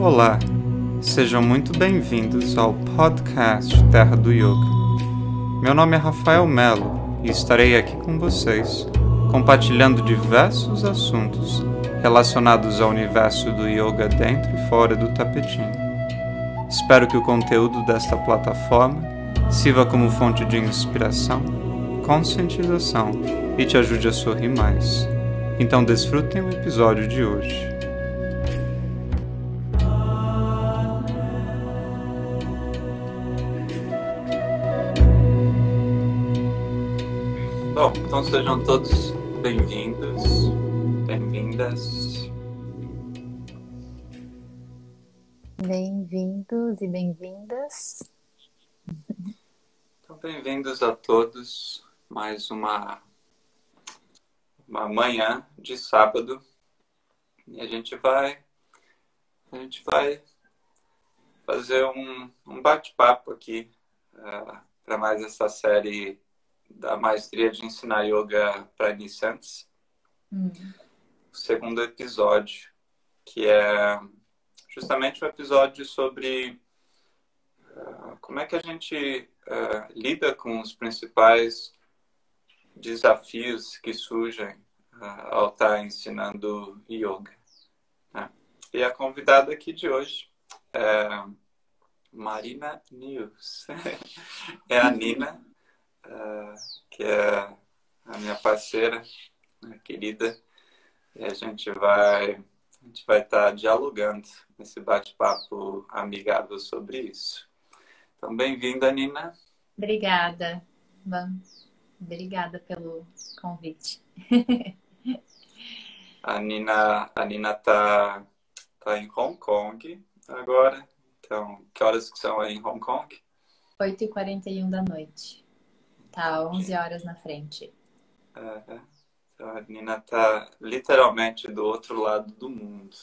Olá, sejam muito bem-vindos ao podcast Terra do Yoga. Meu nome é Rafael Melo e estarei aqui com vocês, compartilhando diversos assuntos relacionados ao universo do yoga dentro e fora do tapetinho. Espero que o conteúdo desta plataforma sirva como fonte de inspiração, conscientização e te ajude a sorrir mais. Então desfrutem o episódio de hoje. Bom, então sejam todos bem-vindos, bem-vindas. Bem-vindos e bem-vindas. Então, bem-vindos a todos. Mais uma manhã de sábado. E a gente vai fazer um bate-papo aqui para mais essa série da Maestria de Ensinar Yoga para Iniciantes. O segundo episódio, que é justamente um episódio sobre como é que a gente lida com os principais desafios que surgem ao estar ensinando yoga, né? E a convidada aqui de hoje é Marina News. É a Nina, que é a minha parceira, né, querida, e a gente vai estar dialogando nesse bate-papo amigável sobre isso. Então, bem-vinda, Nina. Obrigada. Obrigada pelo convite. A Nina tá em Hong Kong agora. Então, que horas que são aí em Hong Kong? 8h41 da noite. Tá 11 horas na frente. Então, a Nina tá literalmente do outro lado do mundo.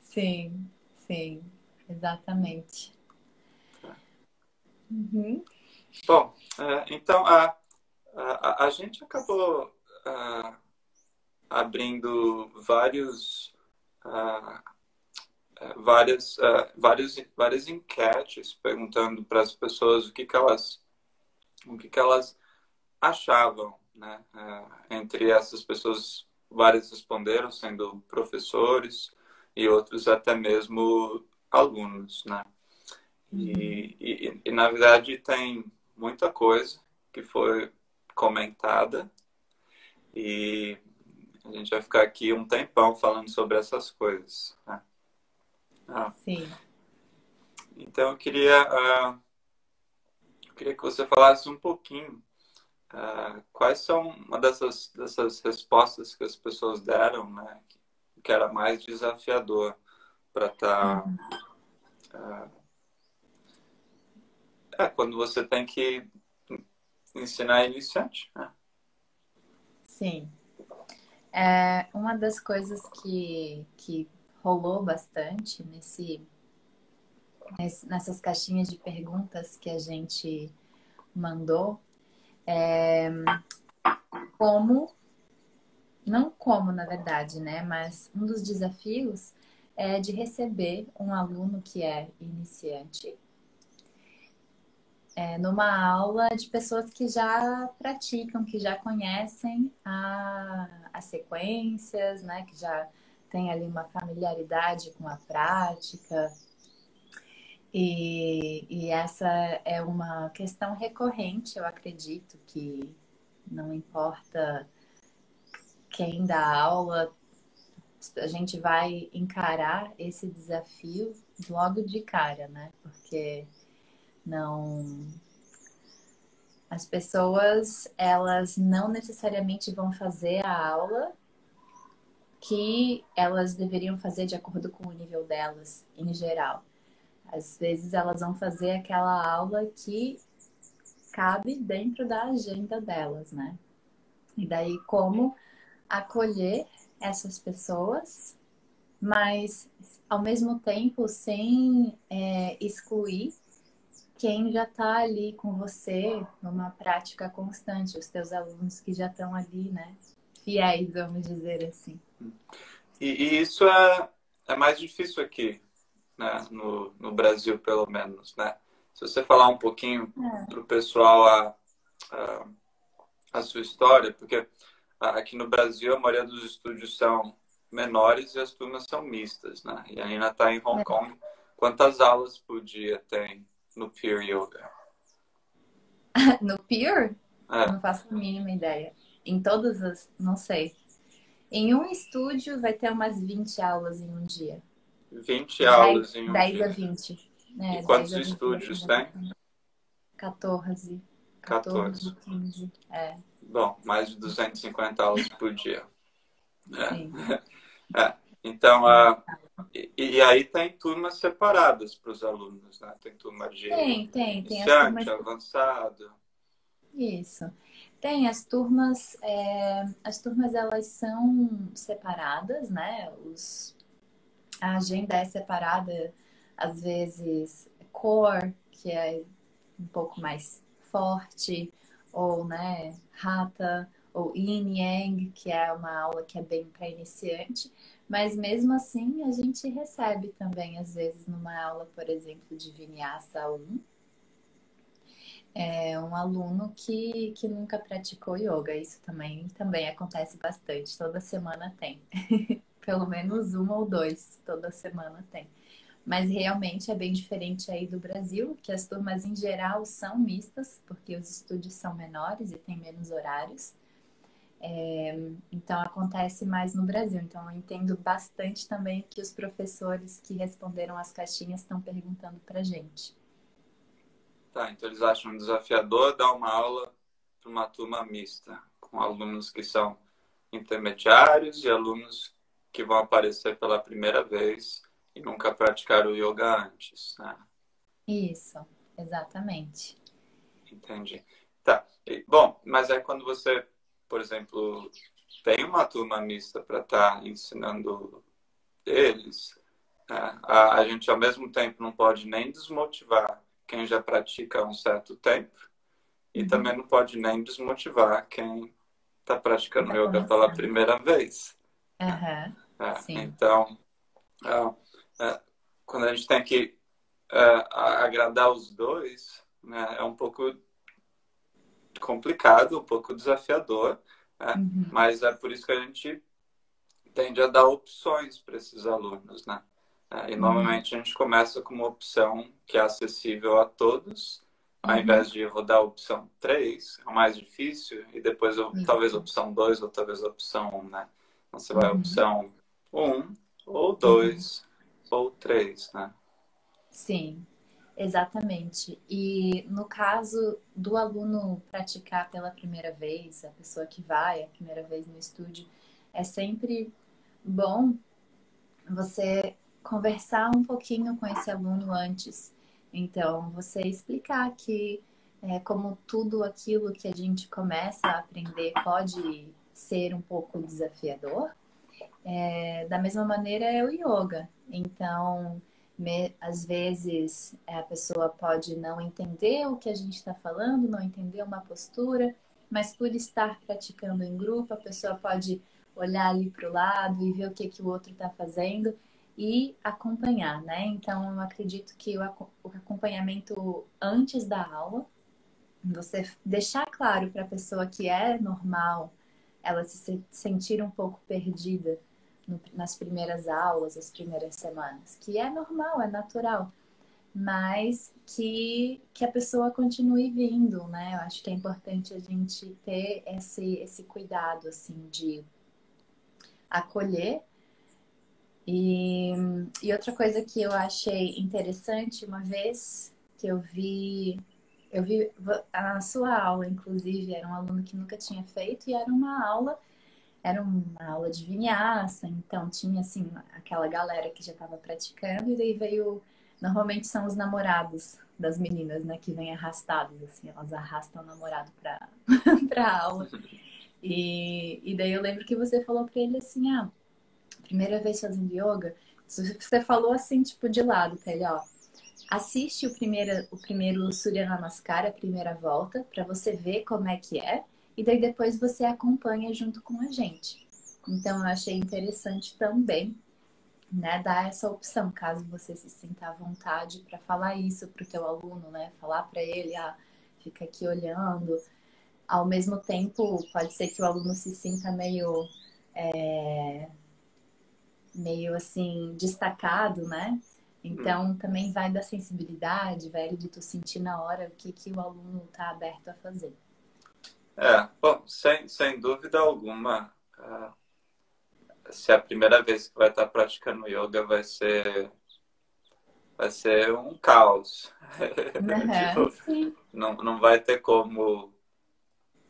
Sim, exatamente. Uhum. Bom, então a gente acabou abrindo várias enquetes perguntando para as pessoas o que que elas achavam, né? Entre essas pessoas, várias responderam, sendo professores e outros até mesmo alunos, né? E na verdade tem muita coisa que foi comentada e a gente vai ficar aqui um tempão falando sobre essas coisas, né? Sim. Então eu queria que você falasse um pouquinho quais são uma dessas respostas que as pessoas deram, né, que era mais desafiador para estar quando você tem que ensinar iniciante, né? Sim. Uma das coisas que rolou bastante nessas caixinhas de perguntas que a gente mandou não como, na verdade, né? Mas um dos desafios é de receber um aluno que é iniciante numa aula de pessoas que já praticam, que já conhecem as sequências, né? Que já tem ali uma familiaridade com a prática. E essa é uma questão recorrente, eu acredito, que não importa quem dá aula, a gente vai encarar esse desafio logo de cara, né? Porque as pessoas, elas não necessariamente vão fazer a aula que elas deveriam fazer de acordo com o nível delas, em geral. Às vezes elas vão fazer aquela aula que cabe dentro da agenda delas, né? E daí como acolher essas pessoas, mas ao mesmo tempo sem excluir quem já está ali com você numa prática constante, os teus alunos que já estão ali, né? Fiéis, vamos dizer assim. E isso é mais difícil aqui, né? No Brasil, pelo menos, né? Se você falar um pouquinho para o pessoal a sua história, porque aqui no Brasil a maioria dos estúdios são menores e as turmas são mistas, né? E a Nina está em Hong Kong. Quantas aulas por dia tem no Pure Yoga? No Pure? É. Não faço a mínima ideia. Em todas as... Não sei. Em um estúdio vai ter umas 20 aulas em um dia. 20 aulas em um 10 dia. a 20. E quantos estúdios tem? 14. 14. 15. É. Bom, mais de 250 aulas por dia. Sim. Então, e aí tem turmas separadas para os alunos, né? Tem turma de Tem iniciante, avançado. Isso. Tem as turmas elas são separadas, né? A agenda é separada, às vezes core, que é um pouco mais forte, ou né, Hatha, ou Yin Yang, que é uma aula que é bem para iniciante, mas mesmo assim a gente recebe também, às vezes, numa aula, por exemplo, de Vinyasa 1, um aluno que nunca praticou yoga. Isso também acontece bastante, toda semana tem. Pelo menos um ou dois, toda semana tem. Mas realmente é bem diferente aí do Brasil, que as turmas em geral são mistas, porque os estúdios são menores e tem menos horários. Então acontece mais no Brasil. Então eu entendo bastante também que os professores que responderam as caixinhas estão perguntando pra gente. Tá, então eles acham desafiador dar uma aula para uma turma mista, com alunos que são intermediários e alunos que vão aparecer pela primeira vez e nunca praticaram o yoga antes, né? Isso, exatamente. Entendi. Tá. Bom, mas é quando você, por exemplo, tem uma turma mista para estar ensinando eles, né? A gente ao mesmo tempo não pode nem desmotivar quem já pratica há um certo tempo e também não pode nem desmotivar quem está praticando yoga pela primeira vez. Sim. Então, quando a gente tem que agradar os dois, né, é um pouco complicado, um pouco desafiador, né? Mas é por isso que a gente tende a dar opções para esses alunos, né? E normalmente a gente começa com uma opção que é acessível a todos, ao invés de eu vou dar a opção 3, é o mais difícil, e depois talvez a opção 2 ou talvez a opção 1, né? Então você vai a opção 1, ou 2, ou 3, né? Sim, exatamente. E no caso do aluno praticar pela primeira vez, a pessoa que vai a primeira vez no estúdio, é sempre bom você conversar um pouquinho com esse aluno antes. Então, você explicar que, como tudo aquilo que a gente começa a aprender pode ser um pouco desafiador, da mesma maneira é o yoga. Então, às vezes a pessoa pode não entender o que a gente está falando, não entender uma postura, mas por estar praticando em grupo, a pessoa pode olhar ali para o lado e ver o que o outro está fazendo e acompanhar, né? Então, eu acredito que o acompanhamento antes da aula, você deixar claro para a pessoa que é normal ela se sentir um pouco perdida nas primeiras aulas, as primeiras semanas, que é normal, é natural, mas que a pessoa continue vindo, né? Eu acho que é importante a gente ter esse cuidado, assim, de acolher. E outra coisa que eu achei interessante, uma vez que eu vi a sua aula, inclusive, era um aluno que nunca tinha feito e era uma aula de vinyasa, então tinha assim aquela galera que já estava praticando e daí normalmente são os namorados das meninas, né, que vêm arrastados assim, elas arrastam o namorado para para aula. E daí eu lembro que você falou para ele assim, primeira vez fazendo yoga, você falou assim, tipo, de lado para ele, assiste o primeiro Surya Namaskara, a primeira volta, para você ver como é que é, e daí depois você acompanha junto com a gente. Então, eu achei interessante também, né, dar essa opção, caso você se sinta à vontade para falar isso para o teu aluno, né, falar para ele, fica aqui olhando. Ao mesmo tempo, pode ser que o aluno se sinta meio assim, destacado, né? Então, também vai da sensibilidade, vai de tu sentir na hora o que o aluno está aberto a fazer. Bom, sem dúvida alguma, se a primeira vez que vai estar praticando yoga vai ser um caos. Uhum, Tipo, sim. não vai ter como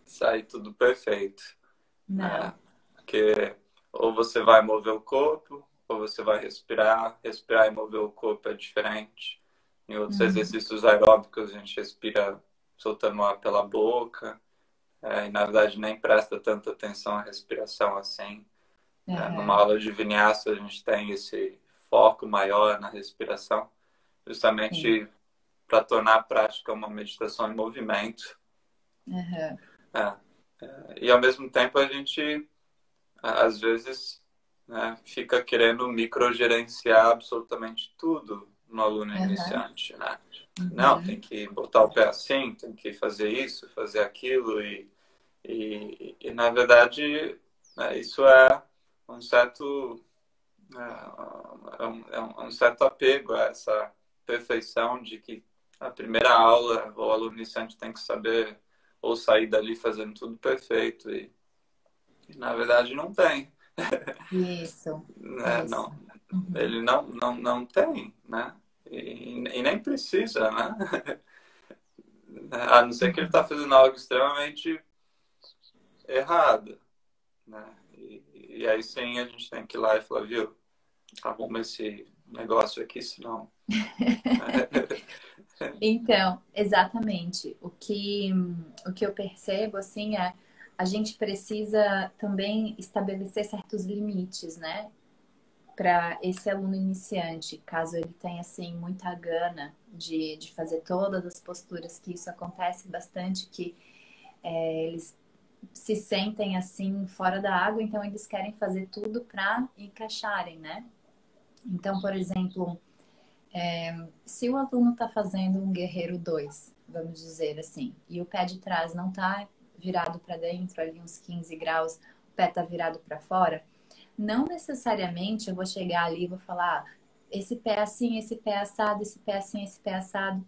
sair tudo perfeito, Não. né? Porque ou você vai mover o corpo, ou você vai respirar. Respirar e mover o corpo é diferente. Em outros Uhum. exercícios aeróbicos, a gente respira soltando ar pela boca. E, na verdade, nem presta tanta atenção à respiração assim. Numa Uhum. aula de vinyasa, a gente tem esse foco maior na respiração, Sim. justamente para tornar a prática uma meditação em movimento. Uhum. É, e ao mesmo tempo a gente, às vezes, né, fica querendo microgerenciar absolutamente tudo no aluno Uhum. iniciante, né? Não, tem Uhum. que botar o pé assim, tem que fazer isso, fazer aquilo na verdade, né, isso é um certo um certo apego a essa perfeição de que a primeira aula o aluno iniciante tem que saber ou sair dali fazendo tudo perfeito e na verdade não tem, Isso. né? Isso. Não, Uhum. ele não tem, né? E nem precisa, né? A não ser que ele está Uhum. fazendo algo extremamente errado, né? E aí sim a gente tem que ir lá e falar, viu, arruma esse negócio aqui, senão. Então, exatamente. O que eu percebo, assim, é a gente precisa também estabelecer certos limites, né? Para esse aluno iniciante, caso ele tenha, assim, muita gana de fazer todas as posturas, que isso acontece bastante, que eles se sentem, assim, fora da água, então eles querem fazer tudo para encaixarem, né? Então, por exemplo, se o aluno está fazendo um guerreiro 2, vamos dizer assim, e o pé de trás não está virado para dentro, ali uns 15 graus, o pé está virado para fora, não necessariamente eu vou chegar ali e vou falar, esse pé assim, esse pé assado, esse pé assim, esse pé assado.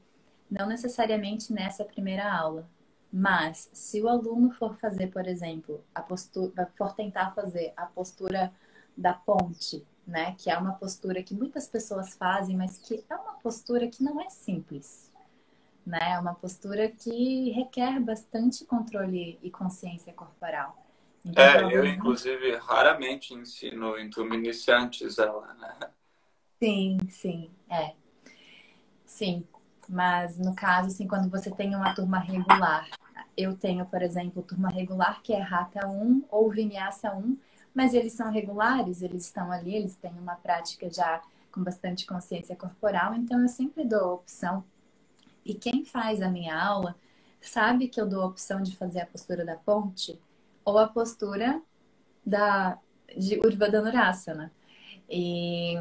Não necessariamente nessa primeira aula. Mas se o aluno for fazer, por exemplo, a postura, for tentar fazer a postura da ponte, né, que é uma postura que muitas pessoas fazem, mas que é uma postura que não é simples, né? É uma postura que requer bastante controle e consciência corporal. Então, Eu provavelmente, inclusive raramente ensino em turma iniciantes ela, né? sim, sim, sim. Mas no caso, assim, quando você tem uma turma regular, eu tenho, por exemplo, turma regular que é Hatha 1 ou Vinyasa 1, mas eles são regulares, eles estão ali, eles têm uma prática já com bastante consciência corporal, então eu sempre dou a opção. E quem faz a minha aula sabe que eu dou a opção de fazer a postura da ponte ou a postura de Urdhva Dhanurasana. E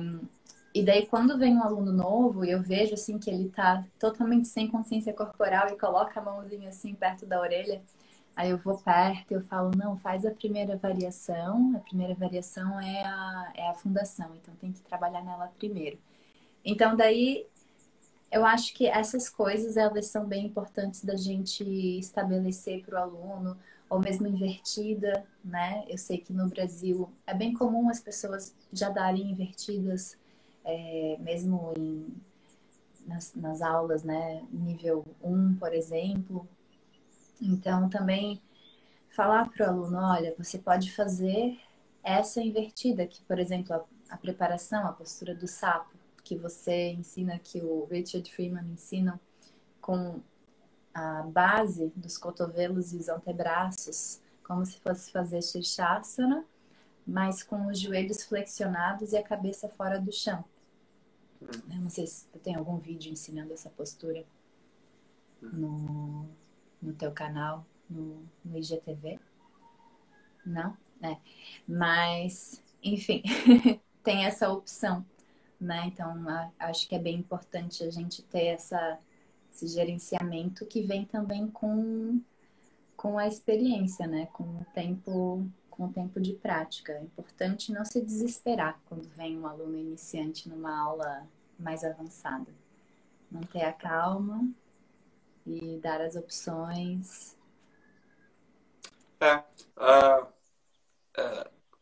e daí, quando vem um aluno novo e eu vejo assim que ele tá totalmente sem consciência corporal e coloca a mãozinha assim perto da orelha, aí eu vou perto e eu falo, não, faz a primeira variação. A primeira variação é a fundação, então tem que trabalhar nela primeiro. Então, daí eu acho que essas coisas elas são bem importantes da gente estabelecer para o aluno, ou mesmo invertida, né? Eu sei que no Brasil é bem comum as pessoas já darem invertidas, mesmo nas aulas, né? Nível 1, por exemplo. Então, também falar para o aluno, olha, você pode fazer essa invertida, que, por exemplo, a preparação, a postura do sapo, que você ensina, que o Richard Freeman ensina, com a base dos cotovelos e os antebraços, como se fosse fazer Shirshasana, mas com os joelhos flexionados e a cabeça fora do chão. Eu não sei se tu tem algum vídeo ensinando essa postura no teu canal, no IGTV. Não? Mas, enfim, tem essa opção, né? Então, acho que é bem importante a gente ter esse gerenciamento que vem também com a experiência, né? Com o tempo de prática. É importante não se desesperar quando vem um aluno iniciante numa aula mais avançada. Manter a calma e dar as opções. Ah,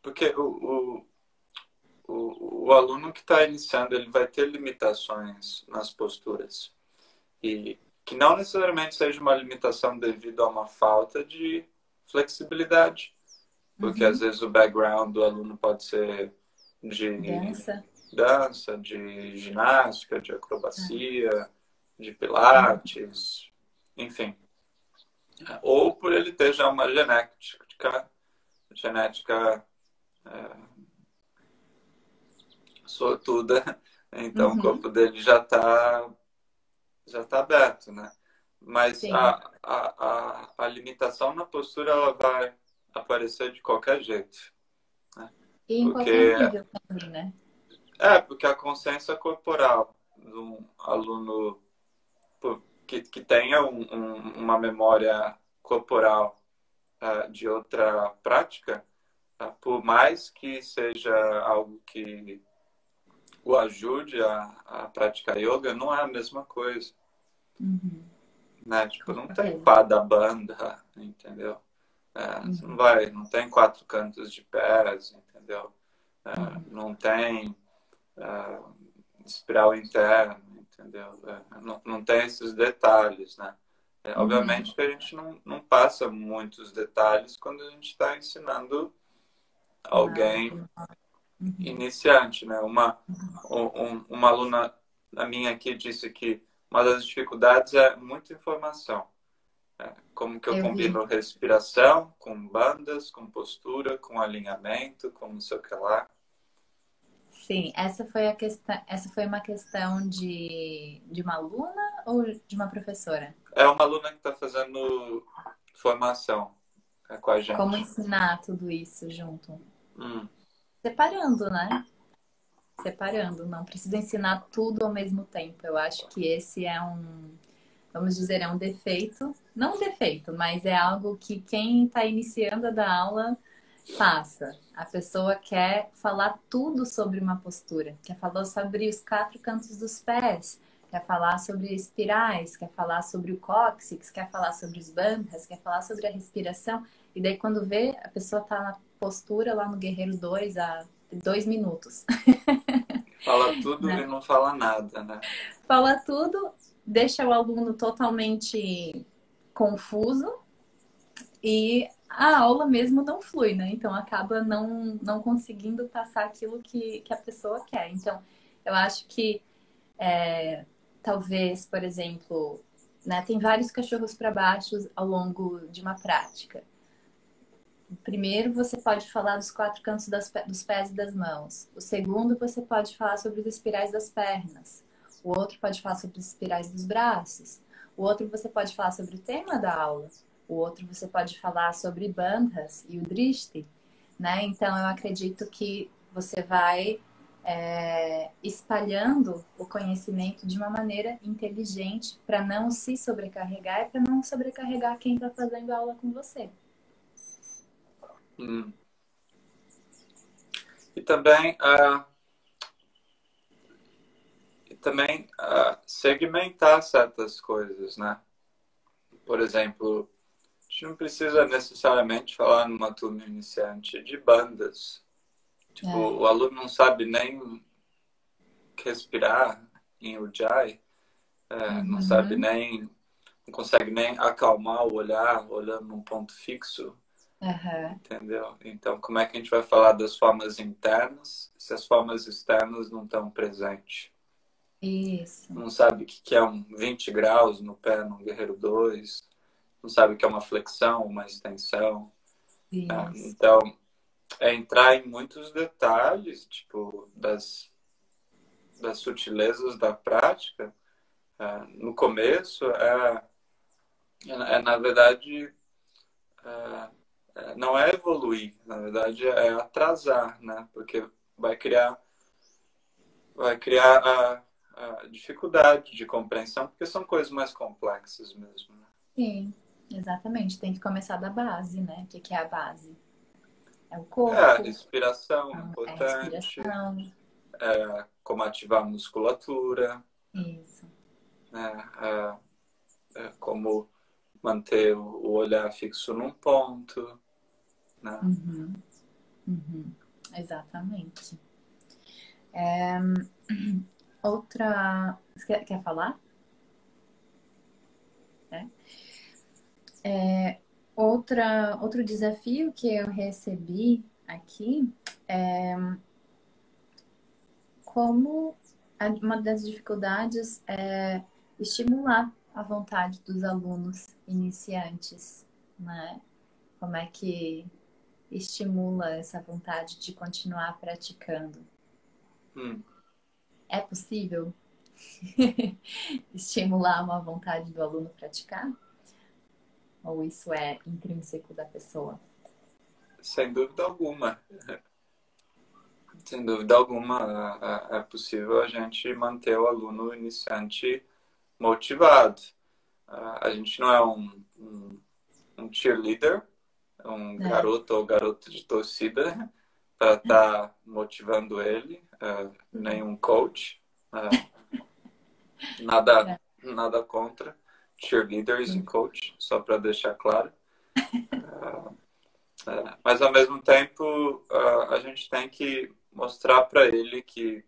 porque o aluno que está iniciando, ele vai ter limitações nas posturas. E que não necessariamente seja uma limitação devido a uma falta de flexibilidade. Porque às vezes o background do aluno pode ser de dança, de ginástica, de acrobacia, de pilates, enfim. Ou por ele ter já uma genética sortuda, então o corpo dele já tá aberto, né? Mas a limitação na postura, ela vai aparecer de qualquer jeito. Né? E em qualquer nível também, né? Porque a consciência corporal de um aluno que tenha uma memória corporal de outra prática, por mais que seja algo que o ajude a praticar yoga, não é a mesma coisa. Né? Tipo, não tem pada banda, entendeu? Você não tem 4 cantos de pés, entendeu? Não tem espiral interna, entendeu? Não tem esses detalhes, né? Obviamente que a gente não passa muitos detalhes quando a gente está ensinando alguém iniciante, né? Uma aluna a minha aqui disse que uma das dificuldades é muita informação. Como que eu combino respiração com bandas, com postura, com alinhamento, com não sei o que lá. Sim, essa foi uma questão de uma aluna ou de uma professora? É uma aluna que está fazendo formação com a gente. Como ensinar tudo isso junto? Separando, né? Separando, não precisa ensinar tudo ao mesmo tempo. Eu acho que esse é vamos dizer, é um defeito. Não um defeito, mas é algo que quem está iniciando a dar aula passa. A pessoa quer falar tudo sobre uma postura, quer falar sobre os 4 cantos dos pés, quer falar sobre espirais, quer falar sobre o cóccix, quer falar sobre os bandhas, quer falar sobre a respiração. E daí quando vê, a pessoa está na postura lá no Guerreiro 2 há 2 minutos. Fala tudo e não fala nada, né? Fala tudo, deixa o aluno totalmente confuso e a aula mesmo não flui, né? Então acaba não conseguindo passar aquilo que a pessoa quer. Então, eu acho que talvez, por exemplo, né, tem vários cachorros para baixo ao longo de uma prática. Primeiro, você pode falar dos 4 cantos dos pés e das mãos. O segundo, você pode falar sobre os espirais das pernas. O outro pode falar sobre os espirais dos braços. O outro, você pode falar sobre o tema da aula. O outro, você pode falar sobre bandhas e o drishti. Né? Então, eu acredito que você vai espalhando o conhecimento de uma maneira inteligente para não se sobrecarregar e para não sobrecarregar quem está fazendo a aula com você. E também segmentar certas coisas, né? Por exemplo, a gente não precisa necessariamente falar numa turma iniciante de bandas. Tipo, o aluno não sabe nem respirar em Ujjayi, não sabe não consegue nem acalmar o olhar olhando num ponto fixo. Entendeu? Então, como é que a gente vai falar das formas internas se as formas externas não estão presentes? Isso. Não sabe o que é um 20 graus no pé no Guerreiro 2, não sabe o que é uma flexão, uma extensão. Então, é entrar em muitos detalhes, tipo, das sutilezas da prática. No começo, na verdade, não é evoluir, na verdade é atrasar, né? Porque vai criar a dificuldade de compreensão, porque são coisas mais complexas mesmo, né? Sim, exatamente. Tem que começar da base, né? O que que é a base? É o A corpo, respiração é é a importante, respiração. como ativar a musculatura, Isso. né? Como manter o olhar fixo num ponto, né? Uhum, uhum. Exatamente. Outra. Você quer falar? É. Outro desafio que eu recebi aqui é como uma das dificuldades é estimular a vontade dos alunos iniciantes, né? Como é que estimula essa vontade de continuar praticando? Hum. É possível estimular uma vontade do aluno praticar? Ou isso é intrínseco da pessoa? Sem dúvida alguma. Sem dúvida alguma, é possível a gente manter o aluno iniciante motivado. A gente não é um cheerleader, um É. garoto ou garota de torcida para estar motivando ele, nem um coach. Nada, É. nada contra cheerleaders e coach, só para deixar claro. Mas, ao mesmo tempo, a gente tem que mostrar para ele que,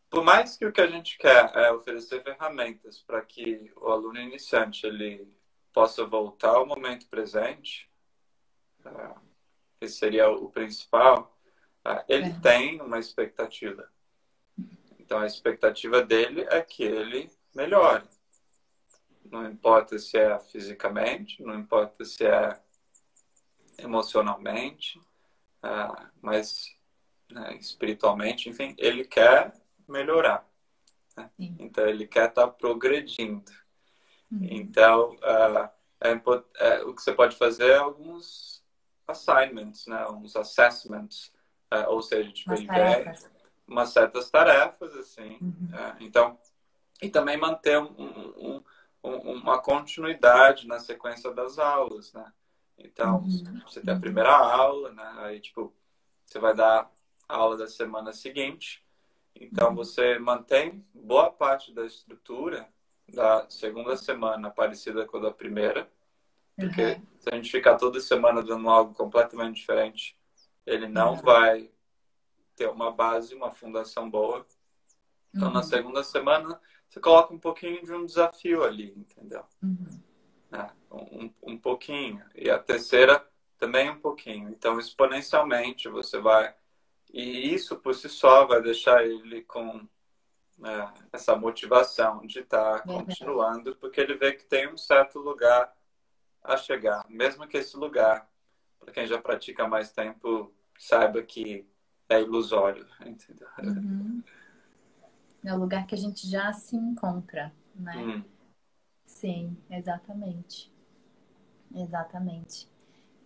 por mais que o que a gente quer é oferecer ferramentas para que o aluno iniciante ele possa voltar ao momento presente, que seria o principal, ele tem uma expectativa. Então, a expectativa dele é que ele melhore. Não importa se é fisicamente, não importa se é emocionalmente, mas espiritualmente, enfim, ele quer melhorar. Né? Então, ele quer estar progredindo. Então, o que você pode fazer é alguns assignments, né? Uns assessments, ou seja, tipo, Umas ele vem tarefas. umas certas tarefas, assim. Uhum. Então, e também manter uma continuidade na sequência das aulas, né? Então, você tem a primeira aula, né? Aí, tipo, você vai dar a aula da semana seguinte. Então, você mantém boa parte da estrutura da segunda semana parecida com a da primeira, porque se a gente ficar toda semana dando algo completamente diferente, ele não vai ter uma base, uma fundação boa. Então, na segunda semana, você coloca um pouquinho de um desafio ali, entendeu? Um pouquinho. E a terceira, também um pouquinho. Então, exponencialmente, você vai... E isso, por si só, vai deixar ele com essa motivação de estar continuando, porque ele vê que tem um certo lugar a chegar. Mesmo que esse lugar, para quem já pratica há mais tempo, saiba que é ilusório, entendeu? É o lugar que a gente já se encontra, né? Sim, exatamente. Exatamente.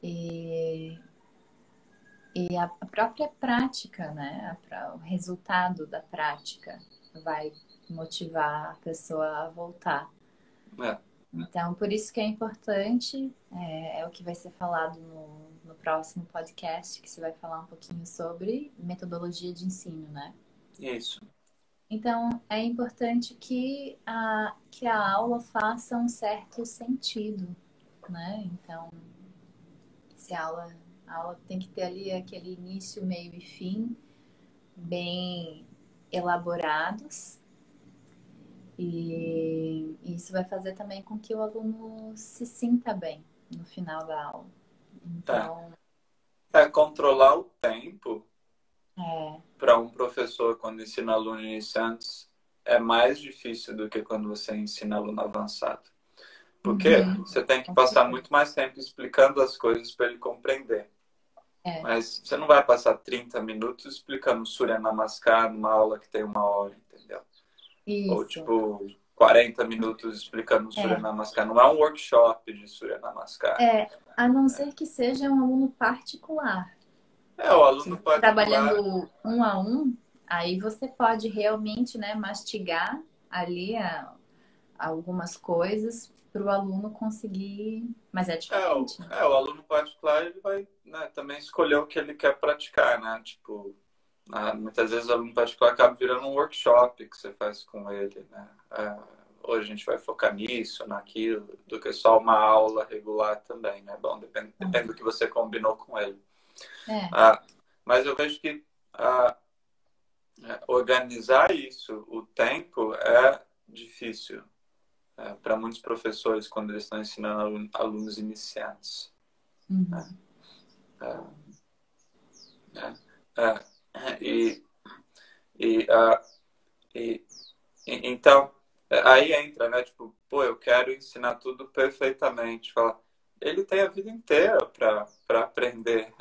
E a própria prática, né? O resultado da prática vai motivar a pessoa a voltar. Então, por isso que é importante, é o que vai ser falado no próximo podcast, que você vai falar um pouquinho sobre metodologia de ensino, né? Isso. Então, é importante que a aula faça um certo sentido, né? Então, se a aula tem que ter ali aquele início, meio e fim bem elaborados. E isso vai fazer também com que o aluno se sinta bem no final da aula. Então, controlar o tempo para um professor quando ensina aluno iniciantes é mais difícil do que quando você ensina aluno avançado. Porque você tem que passar muito mais tempo explicando as coisas para ele compreender. Mas você não vai passar 30 minutos explicando Surya Namaskar numa aula que tem 1 hora, entendeu? Isso. Ou tipo, 40 minutos explicando Surya É, Namaskar. Não é um workshop de Surya Namaskar. a não ser que seja um aluno particular, O aluno que particular. trabalhando um a um, aí você pode realmente, né, mastigar ali algumas coisas para o aluno conseguir, mas é diferente. O aluno particular ele vai, né, também escolher o que ele quer praticar, né? Tipo, muitas vezes o aluno particular acaba virando um workshop que você faz com ele, né? Hoje a gente vai focar nisso, naquilo, do que só uma aula regular também, né? Bom, depende do que você combinou com ele. É, Mas eu vejo que organizar isso, o tempo, é difícil para muitos professores quando eles estão ensinando alunos iniciantes. uhum, E, e, então, aí entra, né? Tipo, pô, eu quero ensinar tudo perfeitamente. Fala, ele tem a vida inteira para aprender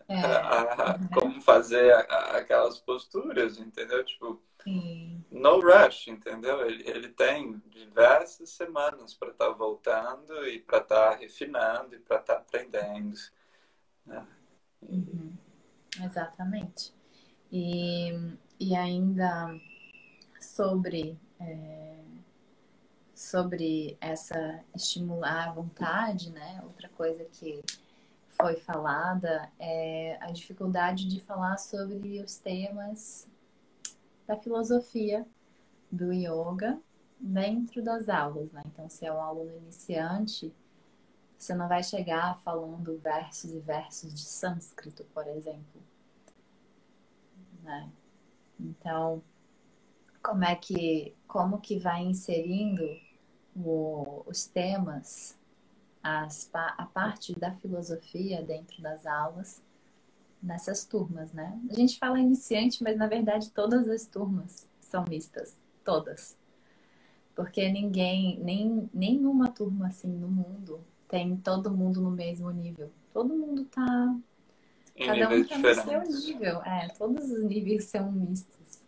uhum, como fazer aquelas posturas, entendeu? Tipo, sim, no rush, entendeu? Ele tem diversas semanas para estar voltando e para estar refinando e para estar aprendendo, né? uhum, exatamente. E, e ainda sobre essa estimular a vontade, né? Outra coisa que foi falada é a dificuldade de falar sobre os temas da filosofia do yoga dentro das aulas, né? Então, se é um aluno iniciante, você não vai chegar falando versos e versos de sânscrito, por exemplo, né? Então, como que vai inserindo os temas, a parte da filosofia dentro das aulas nessas turmas, né? A gente fala iniciante, mas na verdade todas as turmas são mistas, todas. Porque nenhuma turma assim no mundo tem todo mundo no mesmo nível. Todo mundo tá, Em cada um níveis tá no seu diferentes. nível. Todos os níveis são mistos.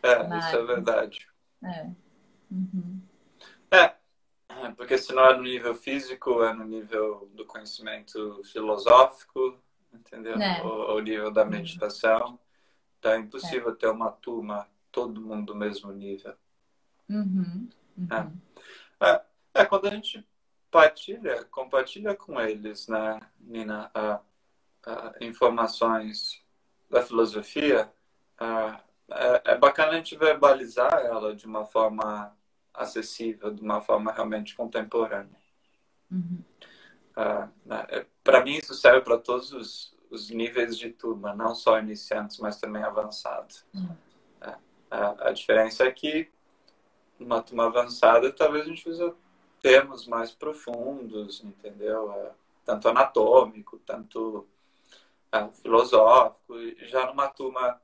Isso Mas, é verdade. é, uhum, É, porque se não é no nível físico, é no nível do conhecimento filosófico, entendeu? né? Ou nível da Sim, meditação. Então é é. impossível ter uma turma, todo mundo do mesmo nível. Uhum, Né? uhum, Quando a gente compartilha com eles, né, Nina, informações da filosofia, é bacana a gente verbalizar ela de uma forma acessível, de uma forma realmente contemporânea. uhum. Para mim, isso serve para todos os níveis de turma, não só iniciantes, mas também avançados. A diferença é que numa turma avançada, talvez a gente use termos mais profundos, entendeu? Tanto anatômico, tanto filosófico. E já numa turma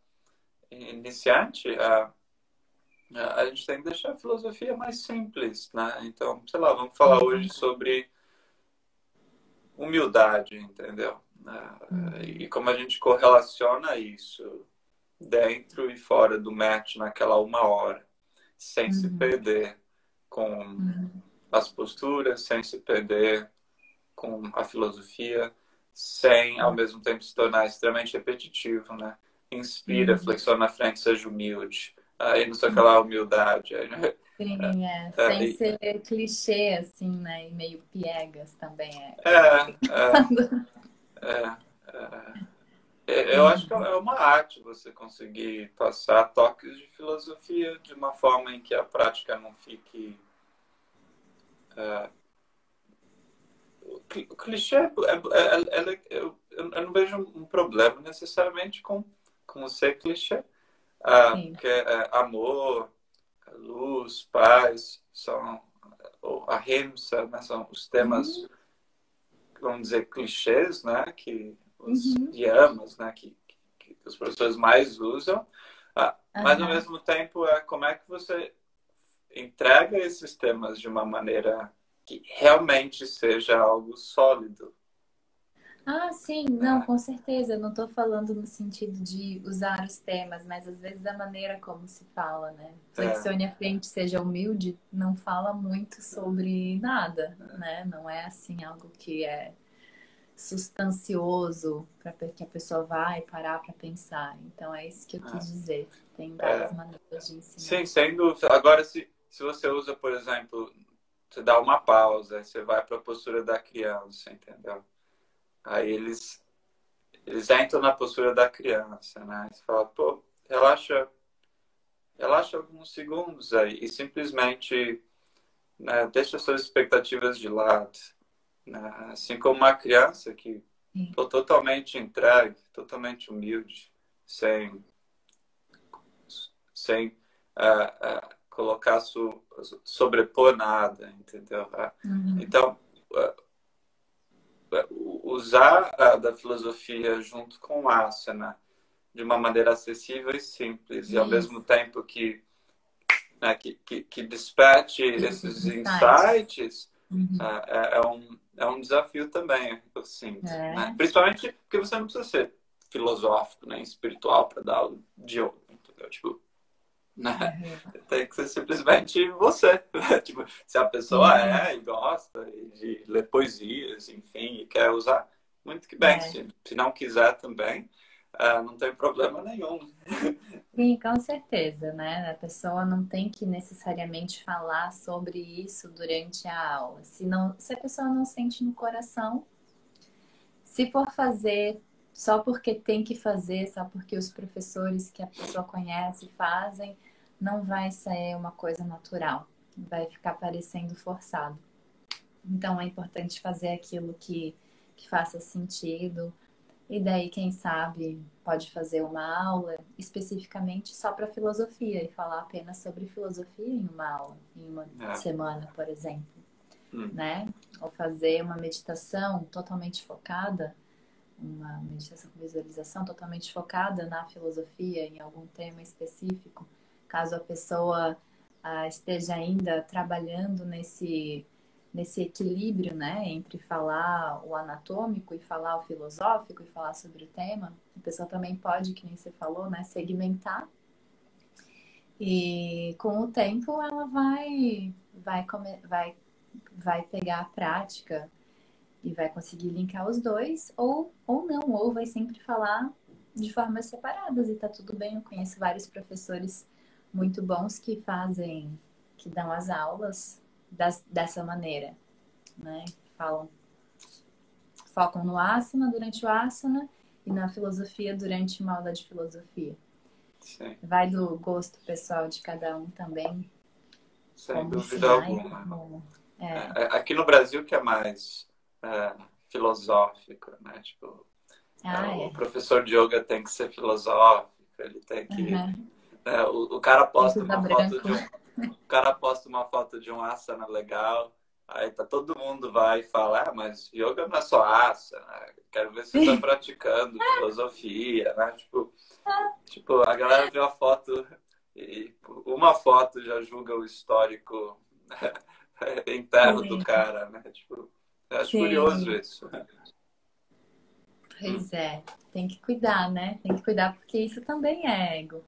iniciante, a gente tem que deixar a filosofia mais simples, né? Então, sei lá, vamos falar hoje sobre humildade, entendeu? E Uhum, como a gente correlaciona isso dentro e fora do match naquela uma hora, sem se uhum, perder com uhum, as posturas, sem se perder com a filosofia, sem ao mesmo tempo se tornar extremamente repetitivo, né? Inspira, uhum. flexiona na frente, seja humilde. Aí não sei aquela humildade. Aí, né? Sim, sem ser clichê, assim, né? E meio piegas também é é, é, complicado. é, eu acho que Uhum, é uma arte você conseguir passar toques de filosofia de uma forma em que a prática não fique. O clichê eu não vejo um problema necessariamente com ser clichê. sim. Porque amor, luz, paz, são a ahimsa, né, são os temas, Uhum, vamos dizer, clichês, né, que os uhum, yamas, né, que as pessoas mais usam. Mas, ao aham. mesmo tempo, como é que você entrega esses temas de uma maneira que realmente seja algo sólido. Ah, sim, não, né? com certeza. Eu não estou falando no sentido de usar os temas, mas às vezes a maneira como se fala, né? É, Flexione a frente, seja humilde, não fala muito sobre nada, né? Não é assim algo que é substancioso para que a pessoa vai parar para pensar. Então é isso que eu quis dizer. Tem várias é. maneiras de ensinar. Sim, sem dúvida. Agora, se você usa, por exemplo, você dá uma pausa, você vai para a postura da criança, entendeu? Aí eles entram na postura da criança, né? Você fala, pô, relaxa, relaxa alguns segundos aí e simplesmente, né, deixa suas expectativas de lado, né? Assim como uma criança que Sim. tô totalmente entregue, totalmente humilde, sem sem colocar sobrepor nada, entendeu? Uhum. Então, usar da filosofia junto com o asana de uma maneira acessível e simples, e ao mesmo Isso. tempo né, que desperte Esses esses insights. insights, Uhum. é um desafio também, eu sinto. Né? É. Principalmente porque você não precisa ser filosófico, né, espiritual para dar aula de yoga, entendeu? Tipo, né? Uhum. Tem que ser simplesmente você. Tipo, se a pessoa Sim. e gosta de ler poesias, enfim, e quer usar, muito que bem. É. Se não quiser também, não tem problema nenhum. Sim, com certeza, né? A pessoa não tem que necessariamente falar sobre isso durante a aula. Se a pessoa não sente no coração, se for fazer só porque tem que fazer, só porque os professores que a pessoa conhece fazem, não vai ser uma coisa natural. Vai ficar parecendo forçado. Então é importante fazer aquilo que faça sentido. E daí, quem sabe, pode fazer uma aula especificamente só para filosofia e falar apenas sobre filosofia em uma aula, em uma É. semana, por exemplo, Hum. né? Ou fazer uma meditação totalmente focada, uma meditação com visualização totalmente focada na filosofia, em algum tema específico, caso a pessoa esteja ainda trabalhando nesse equilíbrio, né, entre falar o anatômico e falar o filosófico e falar sobre o tema. A pessoa também pode, que nem você falou, né, segmentar e com o tempo ela vai pegar a prática e vai conseguir linkar os dois, ou não, ou vai sempre falar de formas separadas e tá tudo bem. Eu conheço vários professores muito bons que que dão as aulas dessa maneira, né? Falam, focam no asana durante o asana e na filosofia durante uma aula de filosofia. Sim, Vai do gosto pessoal de cada um também, sem como dúvida ensinar e alguma. como. É. Aqui no Brasil que é mais filosófico, né? Tipo, Ah, o é. professor de yoga tem que ser filosófico, ele tem que. Uhum. O cara Tem que posta usar uma foto branco. de o cara posta uma foto de um asana legal, aí tá todo mundo vai e fala, mas yoga não é só asana, quero ver se você tá praticando filosofia, né? Tipo, a galera vê a foto e uma foto já julga o histórico interno do Sim, cara, né? Tipo, eu acho curioso sim. isso. Hum. Pois é, tem que cuidar, né? Tem que cuidar porque isso também é ego.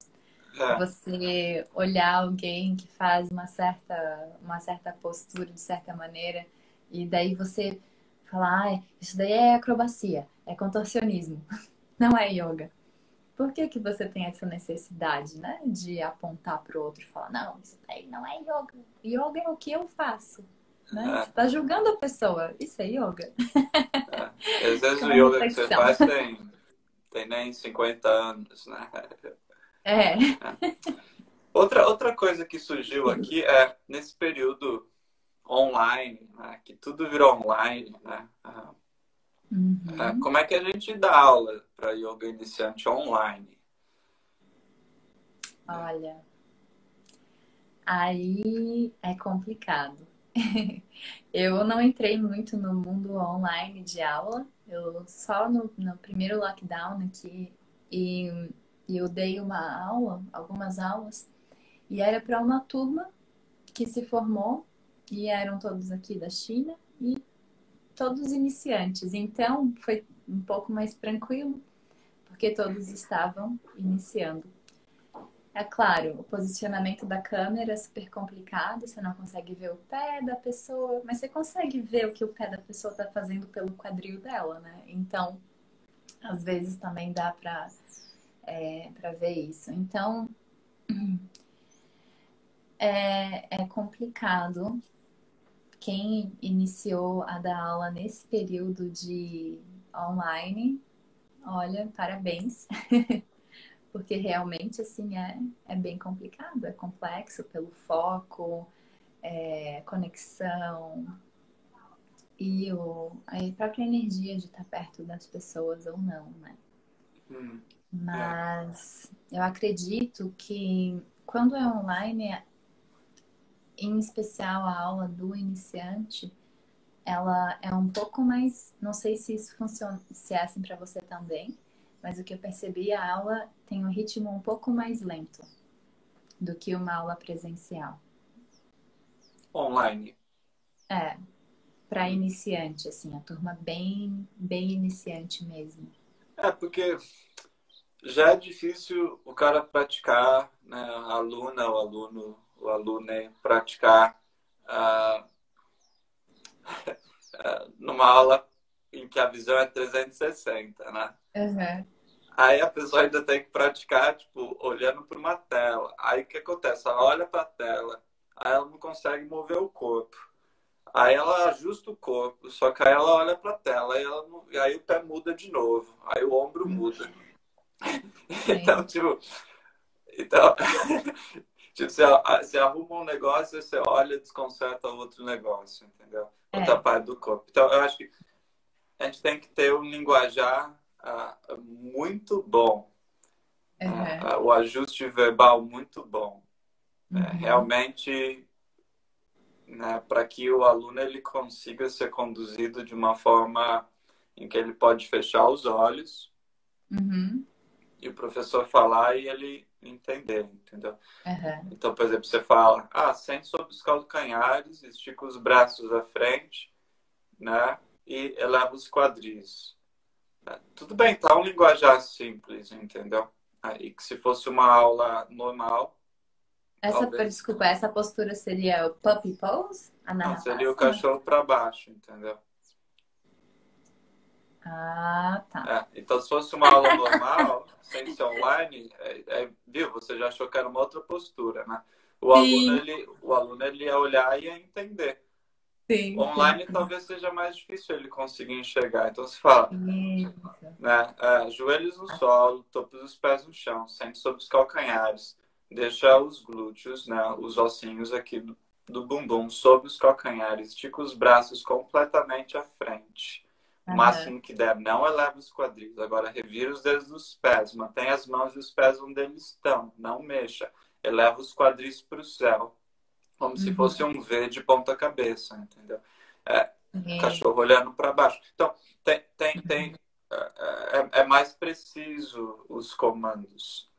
É, Você olhar alguém que faz uma certa postura de certa maneira e daí você falar, ah, isso daí é acrobacia, é contorcionismo, não é yoga. Por que que você tem essa necessidade, né? De apontar para o outro e falar, não, isso daí não é yoga. Yoga é o que eu faço, né? Você é, está julgando a pessoa. Isso é yoga? é. E às vezes o Uma yoga que você reflexão. faz tem nem 50 anos, né? É. Outra coisa que surgiu aqui é nesse período online, né, que tudo virou online, né? Uhum. Como é que a gente dá aula para yoga iniciante online? Né? Olha, aí é complicado. Eu não entrei muito no mundo online de aula. Eu só no primeiro lockdown aqui e, e eu dei uma aula, algumas aulas, e era para uma turma que se formou e eram todos aqui da China e todos iniciantes, então foi um pouco mais tranquilo, porque todos estavam iniciando. É claro, o posicionamento da câmera é super complicado, você não consegue ver o pé da pessoa, mas você consegue ver o que o pé da pessoa está fazendo pelo quadril dela, né? Então, às vezes também dá para ver isso. Então, é complicado. Quem iniciou a dar aula nesse período de online, olha, parabéns. Porque realmente, assim, é bem complicado, é complexo pelo foco, conexão e a própria energia de estar perto das pessoas ou não, né? É. Mas eu acredito que quando é online, em especial a aula do iniciante, ela é um pouco mais, não sei se isso funciona, se é assim para você também, mas o que eu percebi, a aula tem um ritmo um pouco mais lento do que uma aula presencial. Online. Para iniciante, assim, a turma bem iniciante mesmo. Porque já é difícil o cara praticar, né? A aluna, o aluno praticar numa aula em que a visão é 360, né? Uhum. Aí a pessoa ainda tem que praticar, tipo, olhando para uma tela. Aí o que acontece? Ela olha para a tela, aí ela não consegue mover o corpo. Aí ela ajusta o corpo, só que aí ela olha para a tela, e aí o pé muda de novo, aí o ombro muda. Então, então, tipo, você arruma um negócio, você olha, desconcerta outro negócio, entendeu? Outra parte do corpo. Então, eu acho que a gente tem que ter um linguajar muito bom, o ajuste verbal muito bom. Realmente, né, para que o aluno ele consiga ser conduzido de uma forma em que ele pode fechar os olhos e o professor falar e ele entender, entendeu? Então, por exemplo, você fala, sente sobre os calcanhares, estica os braços à frente, né, e eleva os quadris. Tudo bem, tá um linguajar simples, entendeu? E que se fosse uma aula normal, Desculpa, essa postura seria o puppy pose? Não, seria o cachorro para baixo, entendeu? Tá. Então, se fosse uma aula normal, sem ser online, viu? Você já achou que era uma outra postura, né? O aluno ele ia olhar e ia entender. Sim, Online talvez seja mais difícil ele conseguir enxergar. Então, se fala, né? Joelhos no solo, topo dos pés no chão, sente sobre os calcanhares, deixa os glúteos, né? Os ossinhos aqui do bumbum sobre os calcanhares, estica os braços completamente à frente. O máximo que der, não eleva os quadris. Agora, revira os dedos dos pés, mantém as mãos e os pés onde eles estão, não mexa. Eleva os quadris para o céu, como se fosse um V de ponta cabeça, entendeu? Cachorro olhando para baixo. Então, é mais preciso os comandos.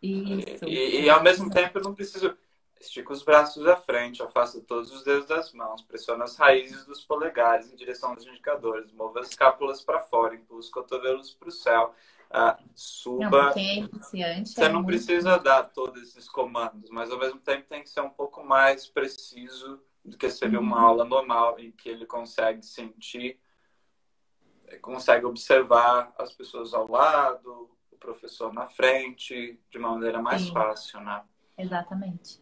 Isso. E ao mesmo tempo eu não preciso. Estica os braços à frente, afasta todos os dedos das mãos, pressiona as raízes dos polegares em direção aos indicadores, mova as escápulas para fora, empurra os cotovelos para o céu, suba. Quem é iniciante Você não precisa dar todos esses comandos, mas ao mesmo tempo tem que ser um pouco mais preciso do que seria uma aula normal, em que ele consegue sentir, consegue observar as pessoas ao lado, o professor na frente, de uma maneira mais fácil, né? Exatamente.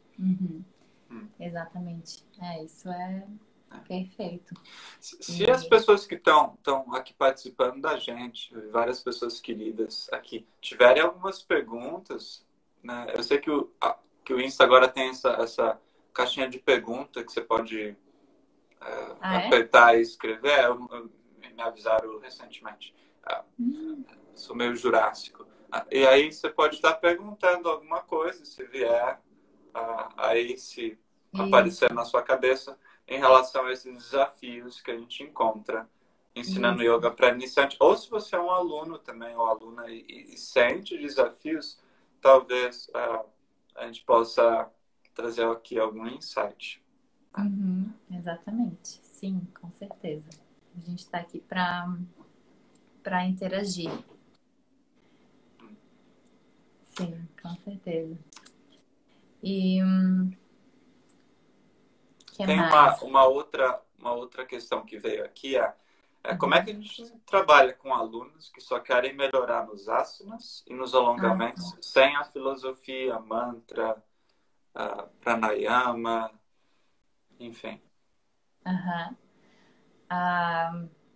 Exatamente. Isso é perfeito. Se as pessoas que estão aqui participando da gente, várias pessoas queridas aqui, tiverem algumas perguntas, né? Eu sei que o Insta agora tem essa caixinha de pergunta que você pode apertar e escrever. Me avisaram recentemente. Sou meio jurássico. E aí você pode estar perguntando alguma coisa, se vier, aí se aparecer na sua cabeça, em relação a esses desafios que a gente encontra ensinando yoga para iniciante. Ou se você é um aluno também, ou aluna, e sente desafios, talvez a gente possa trazer aqui algum insight. Exatamente. Sim, com certeza. A gente está aqui para interagir. Sim, com certeza. E que Tem mais? uma outra questão que veio aqui, como é que a gente trabalha com alunos que só querem melhorar nos asanas e nos alongamentos sem a filosofia, mantra, pranayama, enfim.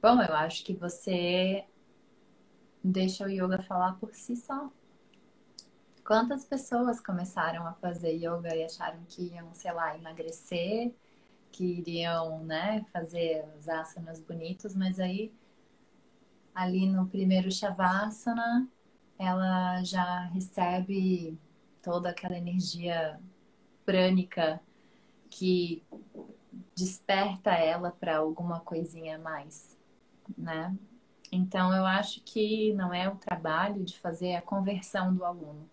Bom, eu acho que você deixa o yoga falar por si só. Quantas pessoas começaram a fazer yoga e acharam que iam, sei lá, emagrecer, que iriam, né, fazer os asanas bonitos, mas aí ali no primeiro Shavasana ela já recebe toda aquela energia prânica que desperta ela para alguma coisinha a mais, né? Então eu acho que não é o trabalho de fazer a conversão do aluno,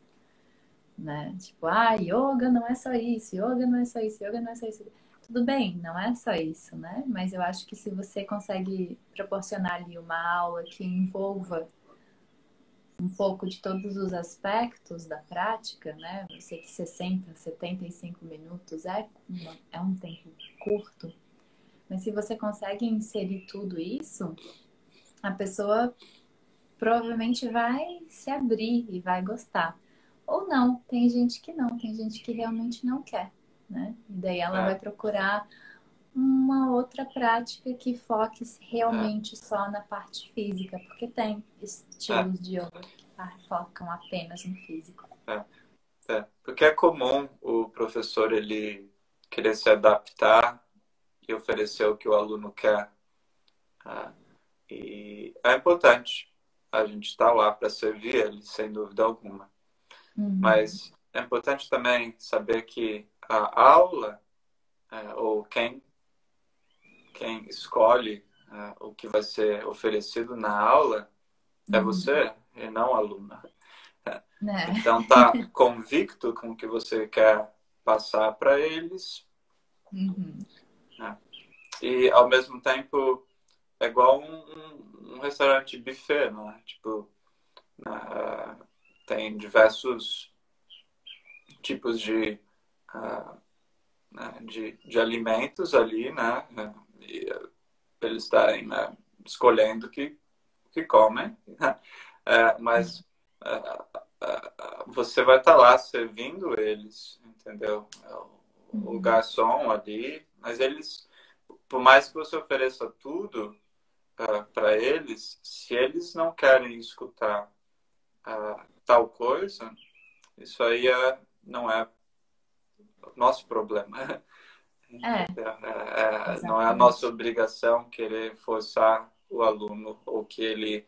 né? Tipo, yoga não é só isso, yoga não é só isso, yoga não é só isso. Tudo bem, não é só isso, né? Mas eu acho que se você consegue proporcionar ali uma aula que envolva um pouco de todos os aspectos da prática, né? Eu sei que 60, 75 minutos é um tempo curto, mas se você consegue inserir tudo isso, a pessoa provavelmente vai se abrir e vai gostar. Ou não, tem gente que não, tem gente que realmente não quer, né? E daí ela vai procurar uma outra prática que foque realmente só na parte física, porque tem estilos de yoga que focam apenas no físico. Porque é comum o professor ele querer se adaptar e oferecer o que o aluno quer. E é importante a gente estar lá para servir ele, sem dúvida alguma. Mas é importante também saber que a aula, ou quem escolhe o que vai ser oferecido na aula, é você e não a aluna. Então, tá convicto com o que você quer passar para eles. E, ao mesmo tempo, é igual um restaurante buffet, né? Tipo, tem diversos tipos de alimentos ali, né? E eles estarem, né, escolhendo o que comem. Mas você vai estar lá servindo eles, entendeu? O garçom ali, mas eles, por mais que você ofereça tudo para eles, se eles não querem escutar tal coisa, isso aí não é nosso problema. Não é a nossa obrigação querer forçar o aluno ou que ele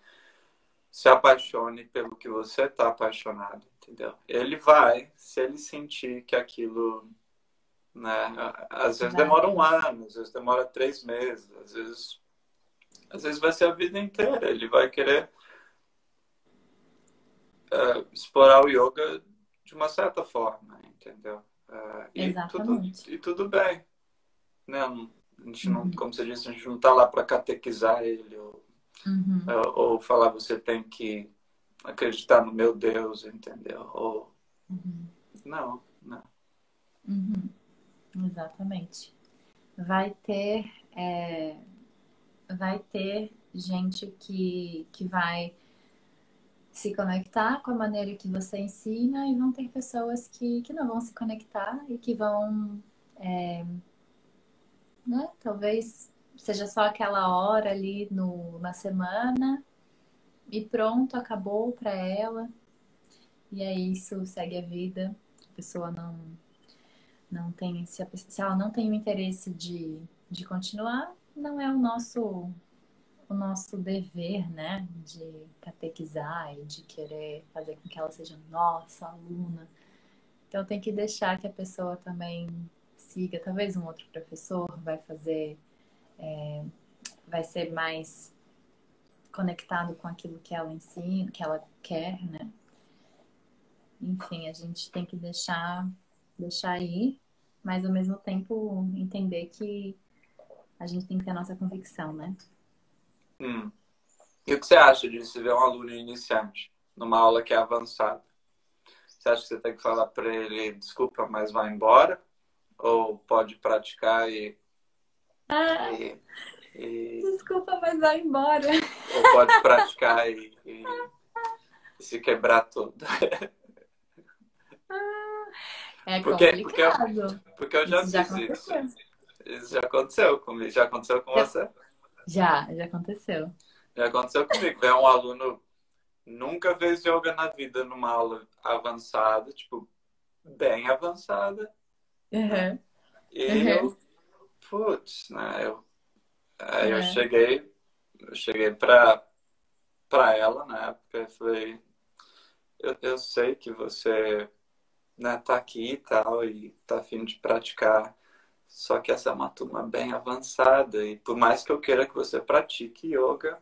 se apaixone pelo que você está apaixonado, entendeu? Ele vai, se ele sentir que aquilo, né, às vezes demora um ano, às vezes demora 3 meses, às vezes vai ser a vida inteira. Ele vai querer explorar o yoga de uma certa forma, entendeu? E tudo bem, né? A gente não, como você disse, a gente não está lá para catequizar ele ou falar você tem que acreditar no meu Deus, entendeu? Ou não. Exatamente. Vai ter gente que vai se conectar com a maneira que você ensina e vão ter pessoas que não vão se conectar e que vão, né, talvez seja só aquela hora ali na semana e pronto, acabou para ela. E é isso, segue a vida. A pessoa não tem, se ela não tem o interesse de continuar, não é o nosso dever, né, de catequizar e de querer fazer com que ela seja nossa aluna. Então tem que deixar que a pessoa também siga. Talvez um outro professor vai ser mais conectado com aquilo que ela ensina, que ela quer, né? Enfim, a gente tem que deixar ir, mas ao mesmo tempo entender que a gente tem que ter a nossa convicção, né? Hum. E o que você acha de se ver um aluno iniciante numa aula que é avançada? Você acha que você tem que falar para ele, desculpa, mas vai embora? Ou pode praticar Ah, e, e- desculpa, mas vai embora. ou pode praticar e se quebrar todo? É Porque, porque, eu- complicado. porque eu já Isso já fiz isso. aconteceu. Isso já aconteceu comigo. Já aconteceu com você? Já aconteceu. Já aconteceu comigo. Ver um aluno nunca fez yoga na vida numa aula avançada, tipo, bem avançada, né? Uhum, E uhum, putz, né? Aí eu é. cheguei pra ela na época e falei, eu sei que você, né, tá aqui e tal, e tá a fim de praticar, só que essa é uma turma bem avançada, e por mais que eu queira que você pratique yoga,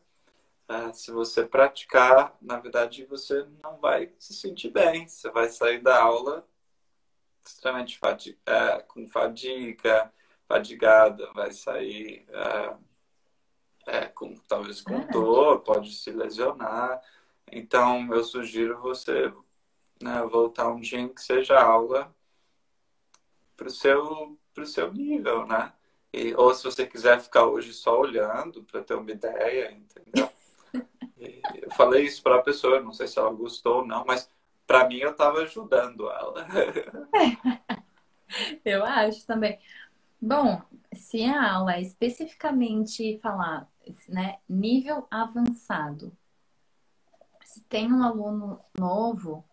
se você praticar, na verdade você não vai se sentir bem, você vai sair da aula extremamente com fadiga, fadigada, vai sair talvez com Ah, dor, pode se lesionar. Então, eu sugiro você, né, voltar um dia em que seja aula pro seu nível, né? Ou se você quiser ficar hoje só olhando para ter uma ideia, entendeu? Eu falei isso para a pessoa, não sei se ela gostou ou não, mas para mim eu estava ajudando ela. eu acho também. Bom, se a aula é especificamente falar, né, nível avançado, se tem um aluno novo,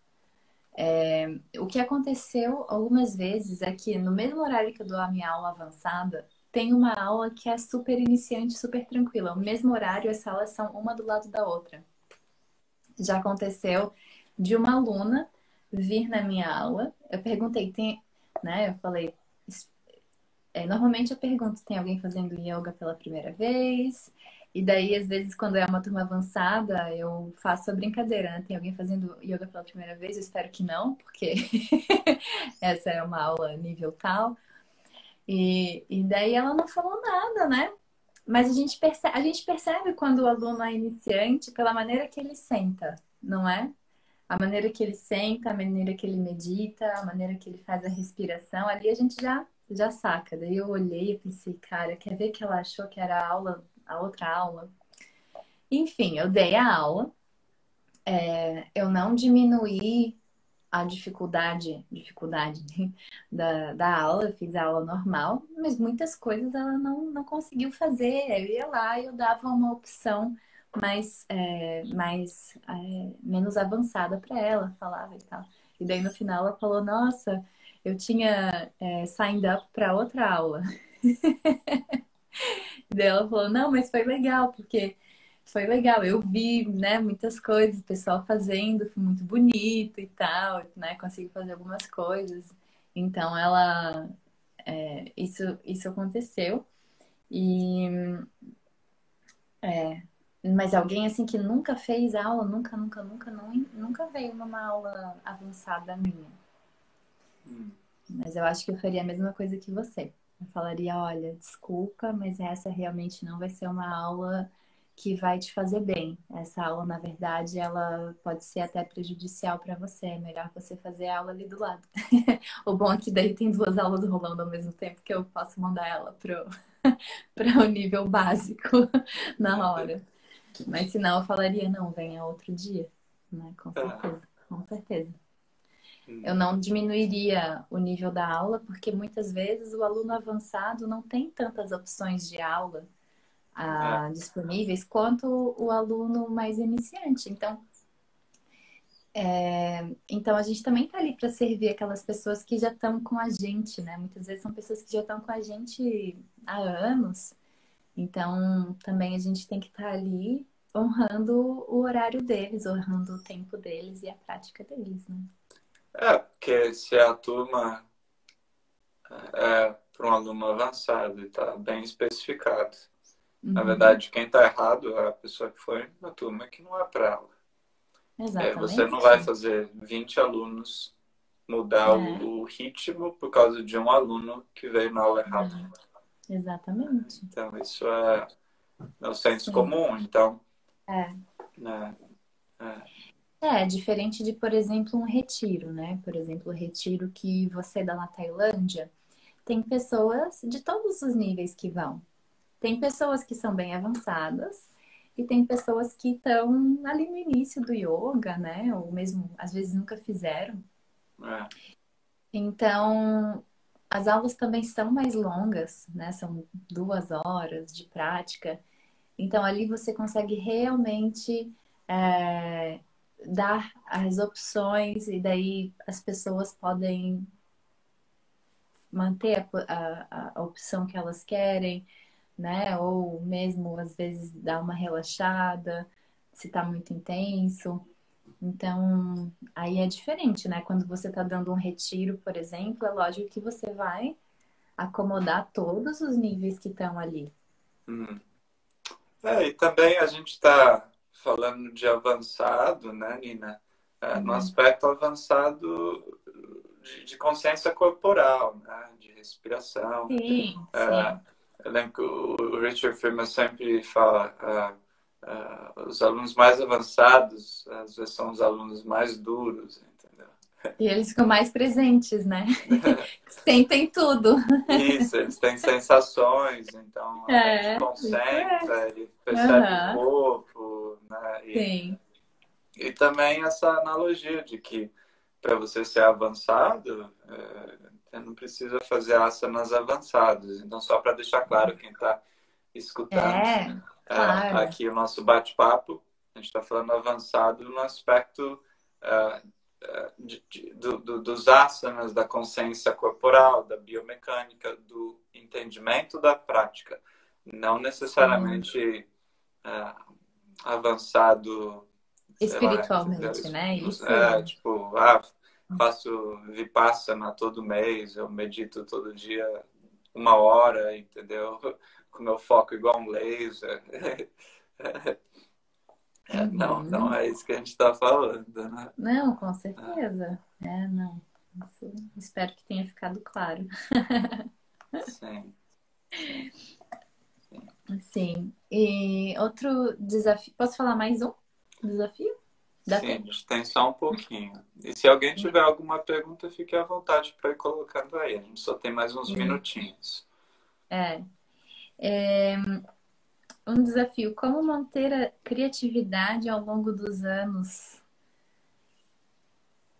o que aconteceu algumas vezes é que no mesmo horário que eu dou a minha aula avançada, tem uma aula que é super iniciante, super tranquila. O mesmo horário, as salas são uma do lado da outra. Já aconteceu de uma aluna vir na minha aula. Eu perguntei, né? Eu falei, normalmente eu pergunto, tem alguém fazendo yoga pela primeira vez? E daí, às vezes, quando é uma turma avançada, eu faço a brincadeira, né? Tem alguém fazendo yoga pela primeira vez? Eu espero que não, porque essa é uma aula nível tal. E daí ela não falou nada, né? Mas a gente percebe quando o aluno é iniciante pela maneira que ele senta, não é? A maneira que ele senta, a maneira que ele medita, a maneira que ele faz a respiração, ali a gente já saca. Daí eu olhei e pensei, cara, quer ver que ela achou que era a aula, a outra aula? Enfim, eu dei a aula, eu não diminuí a dificuldade da aula, eu fiz a aula normal, mas muitas coisas ela não conseguiu fazer. Eu ia lá e eu dava uma opção menos avançada para ela, falava e tal. E daí no final ela falou, nossa, eu tinha signed up para outra aula. E daí ela falou, não, mas foi legal, porque foi legal. Eu vi, né, muitas coisas, o pessoal fazendo, foi muito bonito e tal, né? Consegui fazer algumas coisas. Então isso aconteceu. E mas alguém assim que nunca fez aula, nunca veio numa aula avançada minha. Mas eu acho que eu faria a mesma coisa que você. Eu falaria, olha, desculpa, mas essa realmente não vai ser uma aula que vai te fazer bem. Essa aula, na verdade, ela pode ser até prejudicial para você. É melhor você fazer a aula ali do lado. O bom é que daí tem duas aulas rolando ao mesmo tempo que eu posso mandar ela para o nível básico na hora. Mas se não, eu falaria, não, venha outro dia. Né? Com certeza, com certeza. Eu não diminuiria o nível da aula, porque muitas vezes o aluno avançado não tem tantas opções de aula disponíveis quanto o aluno mais iniciante. Então a gente também está ali para servir aquelas pessoas que já estão com a gente, né? Muitas vezes são pessoas que já estão com a gente há anos. Então também a gente tem que estar ali honrando o horário deles, honrando o tempo deles e a prática deles, né? Porque se a turma é para um aluno avançado e está bem especificado. Na Uhum. verdade, quem está errado é a pessoa que foi na turma que não é para ela. Você não vai Exatamente. fazer 20 alunos mudar É, o ritmo por causa de um aluno que veio na aula errada. exatamente. Então, no senso Sim. comum. Então, É. né, Diferente de, por exemplo, um retiro, né? Por exemplo, o retiro que você dá na Tailândia, tem pessoas de todos os níveis que vão. Tem pessoas que são bem avançadas e tem pessoas que estão ali no início do yoga, né? Ou mesmo, às vezes, nunca fizeram. é, Então, as aulas também são mais longas, né? São 2 horas de prática. Então, ali você consegue realmente é, dar as opções e daí as pessoas podem manter a opção que elas querem, né? Ou mesmo, às vezes, dar uma relaxada, se tá muito intenso. Então, aí é diferente, né? Quando você tá dando um retiro, por exemplo, é lógico que você vai acomodar todos os níveis que estão ali. hum. E também a gente está falando de avançado, né, Nina? No Uhum. aspecto avançado de consciência corporal, né? De respiração. Sim, É, sim. eu lembro que o Richard Feynman sempre fala os alunos mais avançados às vezes são os alunos mais duros, entendeu? E eles ficam mais presentes, né? Sentem tudo. Isso, eles têm sensações, então a mente Isso é. concentra, ele percebe o Aham, corpo, né? sim. E também essa analogia de que para você ser avançado, você não precisa fazer asanas avançados. Então, só para deixar claro quem está escutando Claro. aqui o nosso bate-papo, a gente está falando avançado no aspecto dos asanas, da consciência corporal, da biomecânica, do entendimento da prática. Não Sim. necessariamente avançado, sei lá, Espiritualmente, né? Isso. tipo, faço Vipassana todo mês, eu medito todo dia 1 hora, entendeu? Com meu foco igual um laser. Não, não Uhum. é isso que a gente está falando, né? Não, com certeza. Não. Isso, espero que tenha ficado claro. Sim, sim, sim. Sim. E outro desafio. Posso falar mais um desafio? Dá Sim, a tempo? gente tem só um pouquinho. E se alguém tiver alguma pergunta, fique à vontade para ir colocando aí. A gente só tem mais uns Sim. minutinhos. É. É um desafio. Como manter a criatividade ao longo dos anos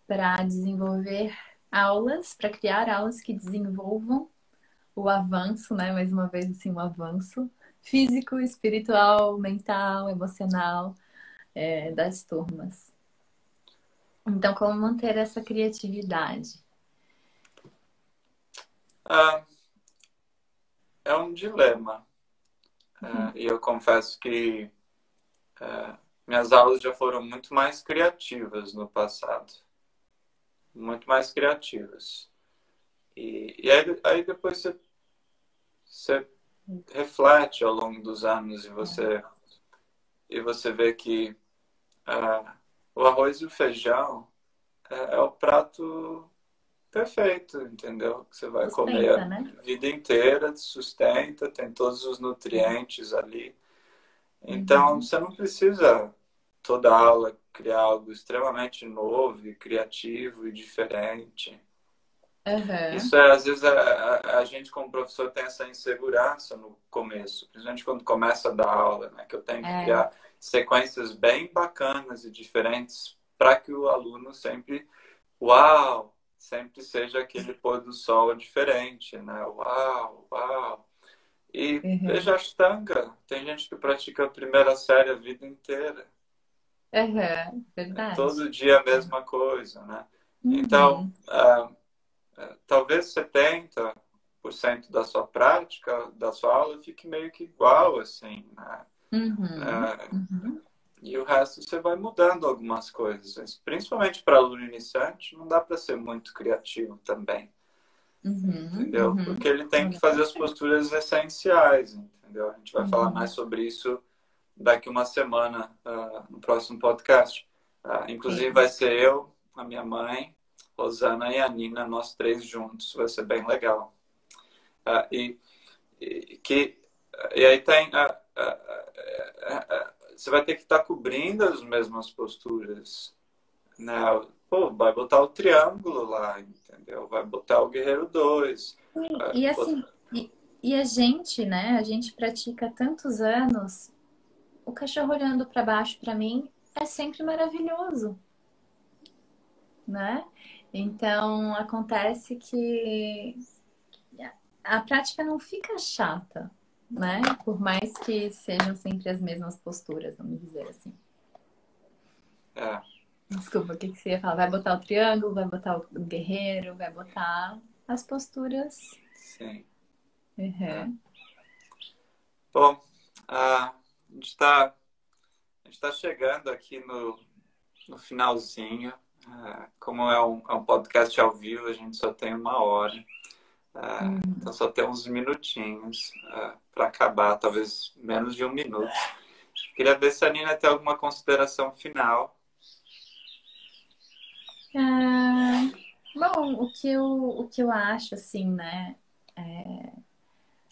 para desenvolver aulas, para criar aulas que desenvolvam o avanço, né? Mais uma vez, assim, o avanço físico, espiritual, mental, emocional, das turmas. Então, como manter essa criatividade? Ah, é um dilema. E eu confesso que minhas aulas já foram muito mais criativas no passado. Muito mais criativas. E aí depois você reflete ao longo dos anos e você vê que o arroz e o feijão é o prato perfeito, entendeu? Que você vai comer Sustenta, né? a vida inteira, te sustenta, tem todos os nutrientes ali. Então, Uhum. você não precisa toda aula criar algo extremamente novo e criativo e diferente. Aham. Isso é, às vezes, a gente como professor tem essa insegurança no começo, principalmente quando começa a dar aula, né? Que eu tenho que É. criar sequências bem bacanas e diferentes para que o aluno sempre, uau, sempre seja aquele pôr do sol diferente, né? Uau, uau. E Uhum. veja a Ashtanga, tem gente que pratica a primeira série a vida inteira. Aham. É Verdade. todo dia a mesma coisa, né? Então, Uhum. talvez 70% da sua prática, da sua aula, fique meio que igual, assim, né? Uhum. É, Uhum. e o resto você vai mudando algumas coisas. Principalmente para aluno iniciante, não dá para ser muito criativo também, Uhum. entendeu? Uhum. Porque ele tem Não que dá pra fazer as ser. posturas essenciais, entendeu? A gente vai falar mais Uhum. sobre isso daqui uma semana, no próximo podcast. Inclusive Sim. vai ser eu, a minha mãe, Rosana e a Nina, nós três juntos. Vai ser bem legal. Ah, e, e, que, e aí tem você vai ter que estar cobrindo as mesmas posturas, né? Pô, vai botar o triângulo lá, entendeu? Vai botar o guerreiro 2. E assim, e a gente, né? A gente pratica há tantos anos. O cachorro olhando para baixo para mim é sempre maravilhoso, né? Então acontece que a prática não fica chata, né? Por mais que sejam sempre as mesmas posturas, vamos dizer assim. Desculpa, o que você ia falar? Vai botar o triângulo, vai botar o guerreiro, vai botar as posturas. Sim. Uhum. Bom, a gente está chegando aqui no finalzinho. Como é um podcast ao vivo, a gente só tem 1 hora. Então só tem uns minutinhos para acabar, talvez menos de 1 minuto. Queria ver se a Nina tem alguma consideração final. Bom, o que eu acho, assim, né?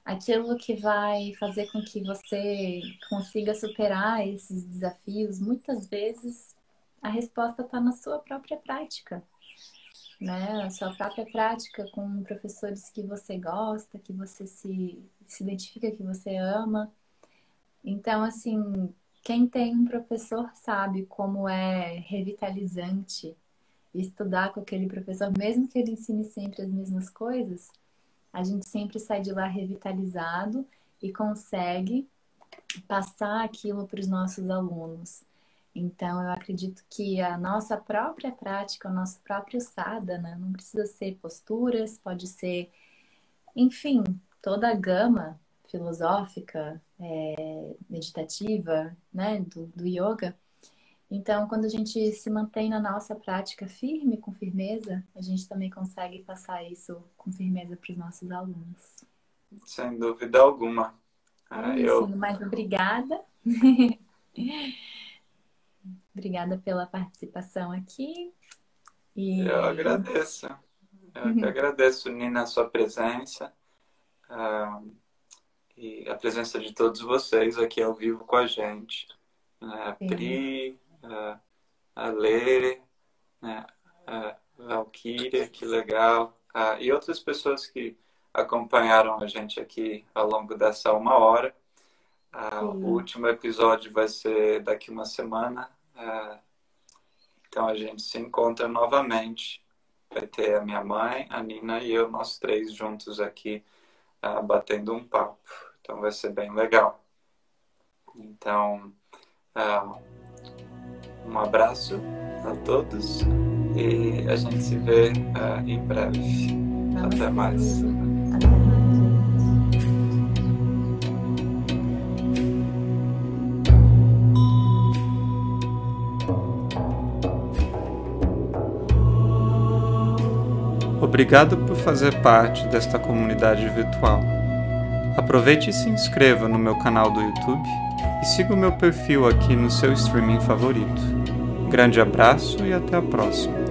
Aquilo que vai fazer com que você consiga superar esses desafios, muitas vezes a resposta está na sua própria prática, né? A sua própria prática com professores que você gosta, que você se identifica, que você ama. Então, assim, quem tem um professor sabe como é revitalizante estudar com aquele professor, mesmo que ele ensine sempre as mesmas coisas, a gente sempre sai de lá revitalizado e consegue passar aquilo para os nossos alunos. Então, eu acredito que a nossa própria prática, o nosso próprio sadhana, não precisa ser posturas, pode ser, enfim, toda a gama filosófica, meditativa, né, do yoga. Então, quando a gente se mantém na nossa prática firme, com firmeza, a gente também consegue passar isso com firmeza para os nossos alunos. Sem dúvida alguma. No mais, obrigada. Obrigada pela participação aqui. Eu agradeço. Eu que agradeço, Nina, a sua presença e a presença de todos vocês aqui ao vivo com a gente. Pri, a Lê, a Valkyria, que legal. E outras pessoas que acompanharam a gente aqui ao longo dessa 1 hora. O último episódio vai ser daqui 1 semana. Então a gente se encontra novamente. Vai ter a minha mãe, a Nina e eu, nós 3 juntos aqui, batendo um papo. Então vai ser bem legal. Então, um abraço a todos e a gente se vê em breve. Até mais. Obrigado por fazer parte desta comunidade virtual. Aproveite e se inscreva no meu canal do YouTube e siga o meu perfil aqui no seu streaming favorito. Grande abraço e até a próxima.